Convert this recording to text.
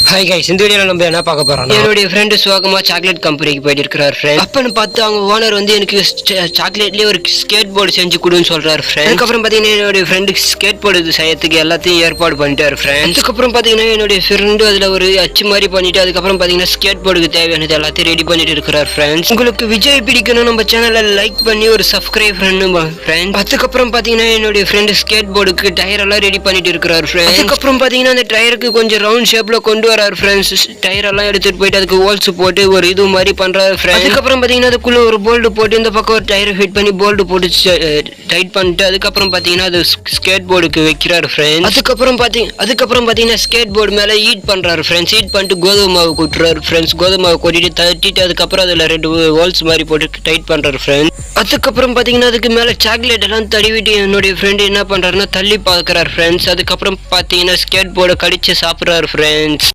Hi guys, இந்த வீடியோல நம்ம என்ன பார்க்க போறோம்? என்னுடைய ஃப்ரெண்டு சுவாகமா சாக்லேட் கம்பெனிக்கு போயிட்டு இருக்கிறார் ஃப்ரெண்ட். அப்பன்னு பார்த்து அவங்க ஓனர் வந்து எனக்கு சாக்லேட்லயே ஒரு ஸ்கேட் போர்டு செஞ்சு கொடுன்னு சொல்றாரு ஃப்ரெண்ட். அதுக்கப்புறம் பாத்தீங்கன்னா என்னுடைய ஃப்ரெண்டு ஸ்கேட் போர்டு செய்யறதுக்கு எல்லாத்தையும் ஏற்பாடு பண்ணிட்டாரு ஃப்ரெண்ட். அதுக்கப்புறம் பாத்தீங்கன்னா என்னுடைய ஃப்ரெண்டு அதுல ஒரு அச்சு மாதிரி பண்ணிட்டு அதுக்கப்புறம் பாத்தீங்கன்னா ஸ்கேட் போர்டுக்கு தேவையானது எல்லாத்தையும் ரெடி பண்ணிட்டு இருக்கிறார் ஃப்ரெண்ட்ஸ். உங்களுக்கு விஜய் பிடிக்கணும், நம்ம சேனலை லைக் பண்ணி ஒரு சப்ஸ்கிரைப் பண்ணணும் ஃப்ரெண்ட். அதுக்கப்புறம் பாத்தீங்கன்னா என்னுடைய ஃப்ரெண்டு ஸ்கேட் போர்டுக்கு டயர் எல்லாம் ரெடி பண்ணிட்டு இருக்கிறார் ஃப்ரெண்ட். அதுக்கப்புறம் பாத்தீங்கன்னா அந்த டயருக்கு கொஞ்சம் ரவுண்ட் ஷேப்ல கொண்டு வராரு ஃப்ரெண்ட்ஸ். டயர் எல்லாம் எடுத்துட்டு போயிட்டு அதுக்கு ஹோல்ஸ் போட்டு ஒரு இது மாதிரி பண்றாரு ஃப்ரெண்ட். அதுக்கப்புறம் பாத்தீங்கன்னா அதுக்குள்ள ஒரு போல்டு போட்டு இந்த பக்கம் ஒரு டயர் ஃபிட் பண்ணி போல்டு போட்டு டைட் பண்ணிட்டு அதுக்கப்புறம் பாத்தீங்கன்னா அது ஸ்கேட் போர்டுக்கு வைக்கிறாரு ஃப்ரெண்ட். அதுக்கப்புறம் பாத்தீங்கன்னா ஸ்கேட் போர்டு மேல ஹீட் பண்றாரு ஃப்ரெண்ட்ஸ். ஹீட் பண்ணிட்டு கோதுமை மாவு கொட்டுறாரு ஃப்ரெண்ட்ஸ். கோதுமை மாவு கொட்டிட்டு தட்டிட்டு அதுக்கப்புறம் அதுல 2 ஹோல்ஸ் மாதிரி போட்டு டைட் பண்றாரு ஃப்ரெண்ட். அதுக்கப்புறம் பாத்தீங்கன்னா அதுக்கு மேல சாக்லேட் எல்லாம் தடவிட்டு என்னுடைய ஃப்ரெண்ட் என்ன பண்றாருன்னா தள்ளி பார்க்கறாரு ஃப்ரெண்ட்ஸ். அதுக்கப்புறம் பாத்தீங்கன்னா ஸ்கேட் போர்டை கடிச்சு சாப்பிடுறாரு ஃப்ரெண்ட்ஸ்.